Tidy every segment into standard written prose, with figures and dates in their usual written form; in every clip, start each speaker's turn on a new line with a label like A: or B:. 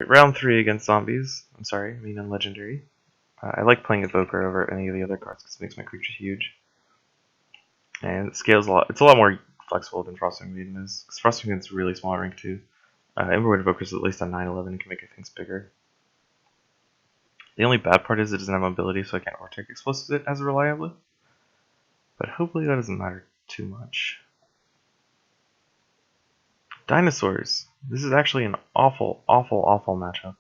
A: Round 3 against zombies. I'm sorry, I mean Unlegendary. I like playing Evoker over any of the other cards because it makes my creatures huge. And it scales a lot. It's a lot more flexible than Frosting Maiden is. Because Frosting Maiden's really small at rank 2. Emberwood Evoker's at least on 9/11 and can make things bigger. The only bad part is it doesn't have mobility, so I can't overtake explosives it as reliably. But hopefully that doesn't matter too much. Dinosaurs. This is actually an awful, awful, awful matchup.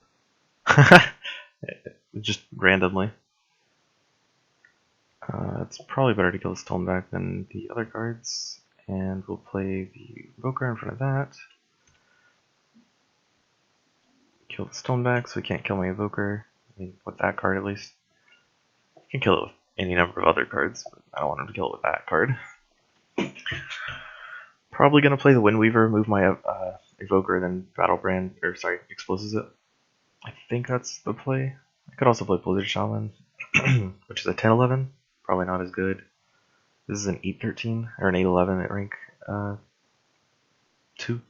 A: Just randomly. It's probably better to kill the Stoneback than the other cards. And we'll play the Evoker in front of that. Kill the Stoneback so we can't kill my Evoker. I mean, with that card at least. You can kill it with any number of other cards, but I don't want him to kill it with that card. Probably gonna play the Windweaver, move my Evoker, then Battlebrand, or sorry, Explosives it. I think that's the play. I could also play Blizzard Shaman, which is a 10/11. Probably not as good. This is an 8/13 or an 8/11 at rank 2.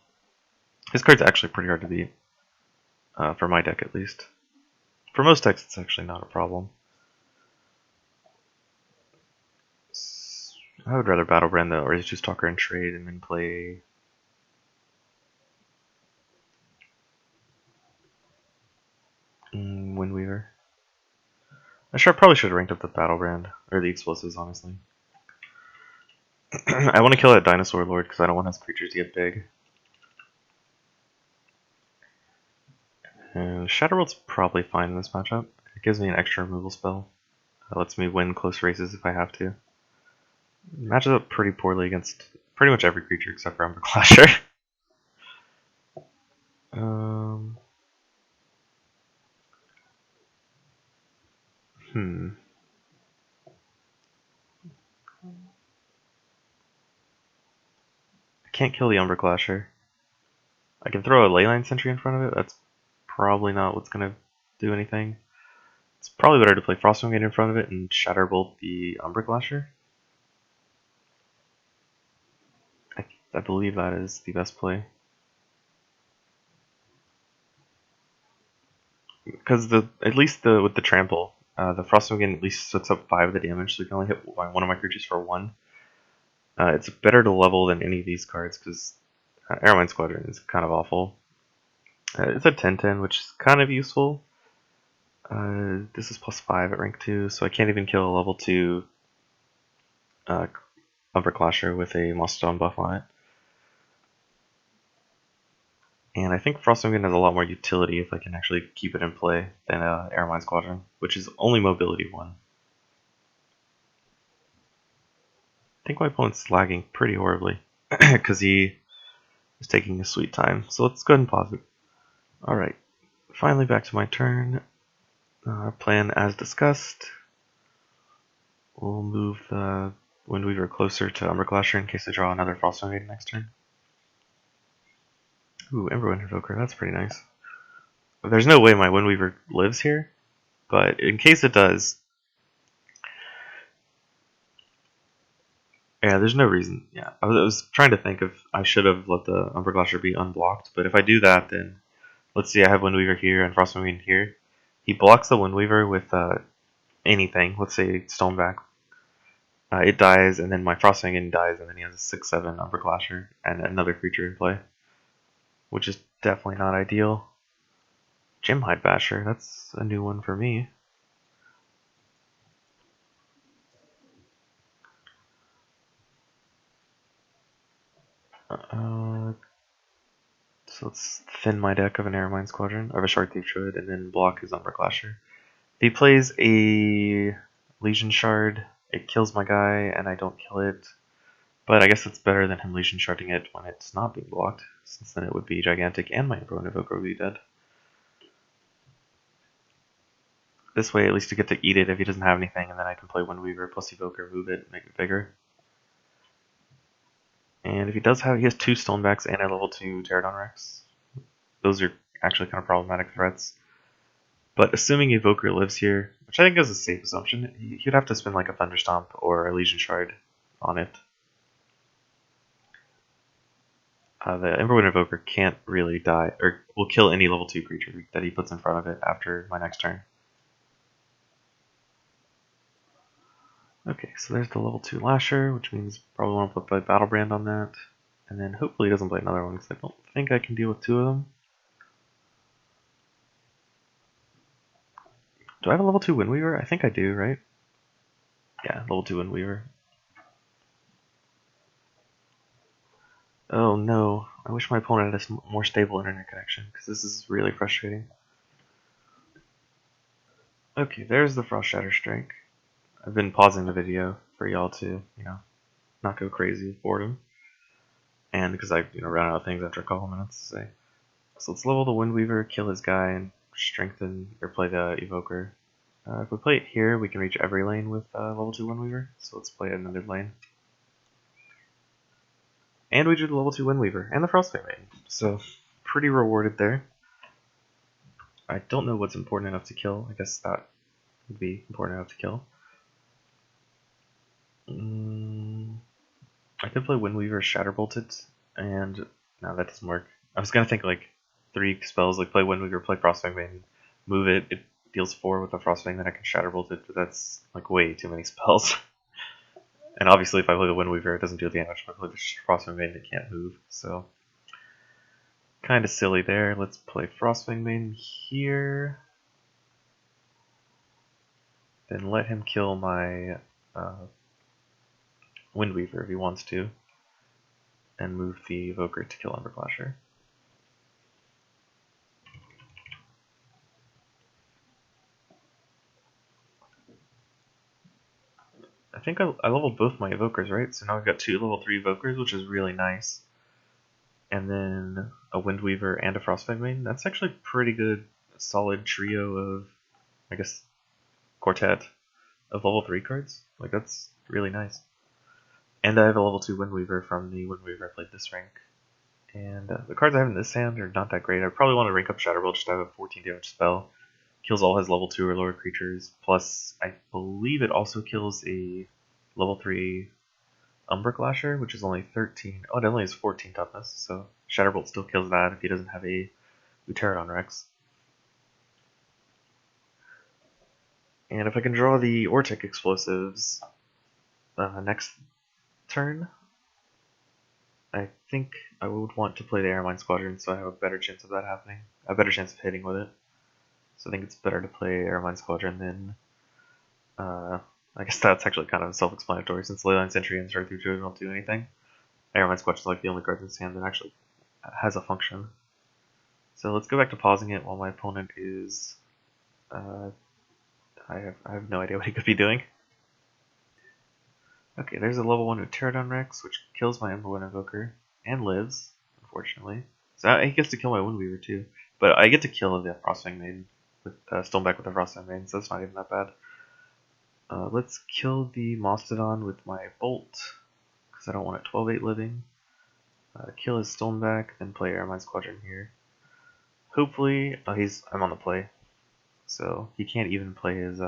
A: His card's actually pretty hard to beat, for my deck at least. For most decks, it's actually not a problem. I would rather Battlebrand the Razor Stalker and trade, and then play Windweaver. I probably should have ranked up the Battlebrand, or the Explosives, honestly. I want to kill that Dinosaur Lord because I don't want his creatures to get big. And Shatterworld's probably fine in this matchup. It gives me an extra removal spell. It lets me win close races if I have to. It matches up pretty poorly against pretty much every creature except for Umber Clasher. I can't kill the Umber Clasher. I can throw a Leyline Sentry in front of it. That's probably not what's going to do anything. It's probably better to play Frostwing Gate in front of it and Shatterbolt the Umber Clasher. I believe that is the best play. Because at least with the trample, the Frostwing at least sets up 5 of the damage, so we can only hit one of my creatures for 1. It's better to level than any of these cards because Airmine Squadron is kind of awful. It's a 10/10, which is kind of useful. This is +5 at rank 2, so I can't even kill a level 2 Umber Clasher with a Mastodon buff on it. And I think Frostwing has a lot more utility if I can actually keep it in play than Airmine Squadron, which is only mobility 1. I think my opponent's lagging pretty horribly because he is taking his sweet time. So let's go ahead and pause it. Alright, finally back to my turn. Our plan as discussed. We'll move the Windweaver closer to Umber Clasher in case I draw another Frostwing Maiden next turn. Ooh, Emberwind Invoker, that's pretty nice. There's no way my Windweaver lives here, but in case it does, yeah, there's no reason. Yeah, I was trying to think if I should have let the Umber Clasher be unblocked, but if I do that, then let's see, I have Windweaver here and Frostwing Maiden here. He blocks the Windweaver with anything, let's say Stoneback. It dies, and then my Frostwing Maiden dies, and then he has a 6/7 Umber Clasher and another creature in play, which is definitely not ideal. Gemhide Basher, that's a new one for me. So let's thin my deck of an Airmine Squadron, of a Shard Thief Druid, and then block his Umber Clasher. If he plays a Legion Shard, it kills my guy, and I don't kill it. But I guess it's better than him Legion Sharding it when it's not being blocked, since then it would be gigantic and my Emberwind Invoker would be dead. This way, at least I get to eat it if he doesn't have anything, and then I can play Windweaver plus Evoker, move it, make it bigger. And if he does have, he has 2 Stonebacks and a level 2 Pterodon Rex. Those are actually kind of problematic threats. But assuming Evoker lives here, which I think is a safe assumption, he'd have to spend like a Thunderstomp or a Legion Shard on it. The Emberwind Invoker can't really die, or will kill any level 2 creature that he puts in front of it after my next turn. Okay, so there's the level 2 Lasher, which means probably want to put Battle Brand on that. And then hopefully he doesn't play another one, because I don't think I can deal with 2 of them. Do I have a level 2 Windweaver? I think I do, right? Yeah, level 2 Windweaver. Oh no, I wish my opponent had a more stable internet connection, because this is really frustrating. Okay, there's the Frost Shatter Strike. I've been pausing the video for y'all to, not go crazy with boredom. And because I, ran out of things after a couple minutes to say. So let's level the Windweaver, kill his guy, and strengthen, or play the Evoker. If we play it here, we can reach every lane with level 2 Windweaver, so let's play it in the mid lane. And we drew the level 2 Windweaver, and the Frostbite Maiden, so pretty rewarded there. I don't know what's important enough to kill. I guess that would be important enough to kill. I could play Windweaver Shatterbolted, and no, that doesn't work. I was gonna think like 3 spells, like play Windweaver, play Frostfang Maiden, move it, it deals 4 with the Frostfang, then I can Shatterbolt it, but that's like way too many spells. And obviously if I play the Windweaver, it doesn't do damage. If I play the Frostfang Maiden, it can't move, so kind of silly there. Let's play Frostfang Maiden here. Then let him kill my Windweaver if he wants to, and move the Evoker to kill Underclasher. I think I leveled both my Evokers, right? So now I've got 2 level 3 Evokers, which is really nice. And then a Windweaver and a Frostbite Maiden. That's actually pretty good, solid trio of, I guess, quartet of level 3 cards. Like, that's really nice. And I have a level 2 Windweaver from the Windweaver I played this rank. And the cards I have in this hand are not that great. I probably want to rank up Shatterbolt just to have a 14 damage spell. Kills all his level 2 or lower creatures. Plus, I believe it also kills a level 3 Umberclasher, which is only 13. Oh, it only has 14 toughness, so Shatterbolt still kills that if he doesn't have a Pterodon Rex. And if I can draw the Ortic Explosives next turn, I think I would want to play the Airmine Squadron so I have a better chance of that happening. A better chance of hitting with it. So I think it's better to play Airmine Squadron than... I guess that's actually kind of self-explanatory since Leyline Sentry and Strike Through Druid don't do anything. Airmine Squadron is like the only card in this hand that actually has a function. So let's go back to pausing it while my opponent is... I have no idea what he could be doing. Okay, there's a level 1 Pterodon Rex, which kills my Emberwind Invoker, and lives, unfortunately. So he gets to kill my Windweaver too. But I get to kill the Frostfang Maiden, with Stoneback with the Frostfang Maiden, so that's not even that bad. Let's kill the Mastodon with my Bolt, because I don't want it 12-8 living. Kill his Stoneback, then play Airmine Squadron here. Hopefully, I'm on the play, so he can't even play his,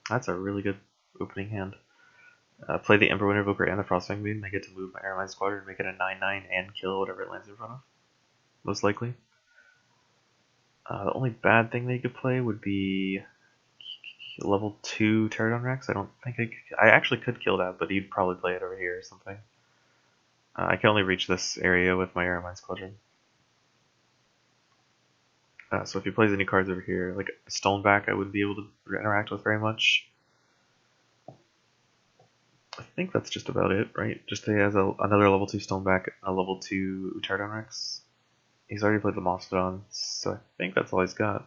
A: that's a really good opening hand. Play the Emberwind Invoker and the Frostfang Maiden. I get to move my Airmine Squadron, make it a 9/9, and kill whatever it lands in front of. Most likely. The only bad thing they could play would be level 2 Pterodon Rex. I don't think I actually could kill that, but he'd probably play it over here or something. I can only reach this area with my Airmine Squadron. So if he plays any cards over here, like Stoneback, I wouldn't be able to interact with very much. I think that's just about it, right? Just he has another level 2 Stoneback, a level 2 Pterodon Rex. He's already played the Mastodon, so I think that's all he's got.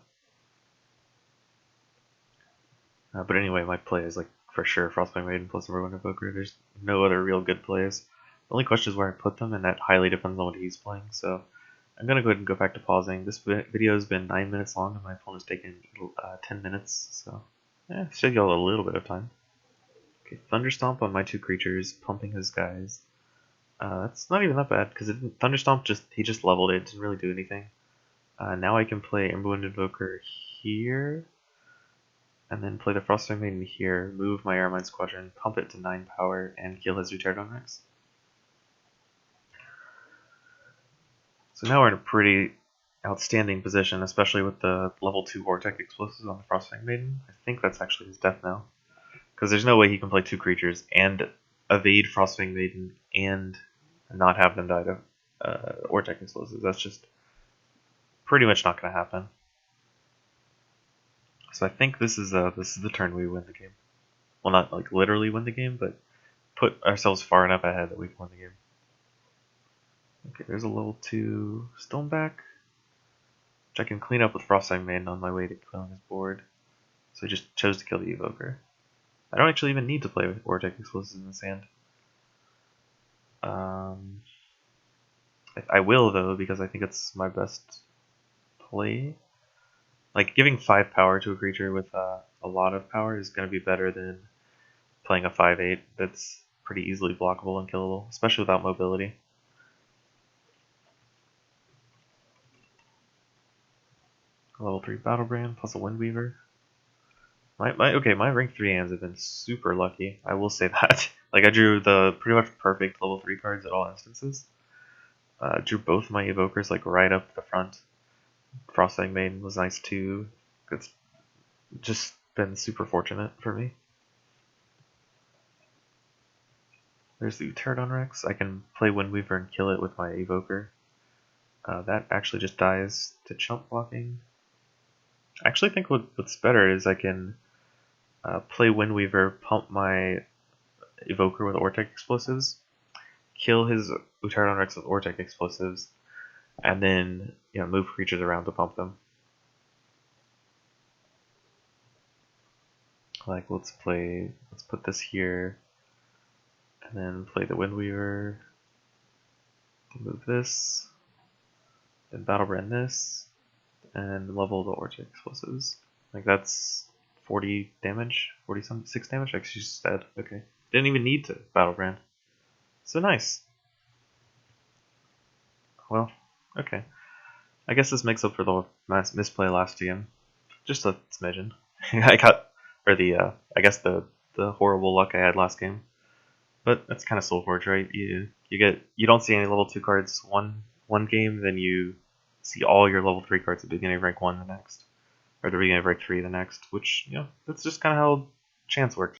A: But anyway, my play is like for sure Frostbite Maiden plus Emberwind Invoker. There's no other real good plays. The only question is where I put them, and that highly depends on what he's playing. So I'm gonna go ahead and go back to pausing. This video has been 9 minutes long, and my opponent's taken 10 minutes. So save y'all a little bit of time. Okay, Thunderstomp on my 2 creatures, pumping his guys. That's not even that bad because Thunderstomp he just leveled it. Didn't really do anything. Now I can play Emberwind Invoker here, and then play the Frostfang Maiden here. Move my Airmine Squadron, pump it to 9 power, and kill his Pterodon Rex. So now we're in a pretty outstanding position, especially with the level 2 Vortex Explosives on the Frostfang Maiden. I think that's actually his death now. Because there's no way he can play 2 creatures and evade Frostfang Maiden and not have them die to Vortex Explosives. That's just pretty much not going to happen. So I think this is the turn we win the game. Well, not like literally win the game, but put ourselves far enough ahead that we can win the game. Okay, there's a level 2 Stoneback, which I can clean up with Frostfang Maiden on my way to killing his board. So I just chose to kill the Evoker. I don't actually even need to play with Vortex Explosives in this hand. I will, though, because I think it's my best play. Like, giving 5 power to a creature with a lot of power is going to be better than playing a 5/8 that's pretty easily blockable and killable, especially without mobility. Level 3 Battlebrand plus a Windweaver. My rank 3 hands have been super lucky. I will say that. Like, I drew the pretty much perfect level 3 cards at all instances. Drew both my Evokers like right up the front. Frostfang Maiden was nice too. It's just been super fortunate for me. There's the Pterodon Rex. I can play Windweaver and kill it with my Evoker. That actually just dies to chump blocking. I actually think what's better is I can play Windweaver, pump my Evoker with Vortex Explosives, kill his Pterodon Rex with Vortex Explosives, and then move creatures around to pump them. Like let's put this here, and then play the Windweaver. Move this, then Battlebrand this, and level the Vortex Explosives. Like that's 40 damage, 46 damage. Actually, just dead. Okay, didn't even need to Battlebrand. So nice. Well, okay. I guess this makes up for the misplay last game. Just a smidgen. I got, or I guess the horrible luck I had last game. But that's kind of Soulforge, right? You don't see any level 2 cards one game, then you see all your level 3 cards at the beginning of rank 1 the next, or the beginning of rank 3 the next. Which that's just kind of how chance works.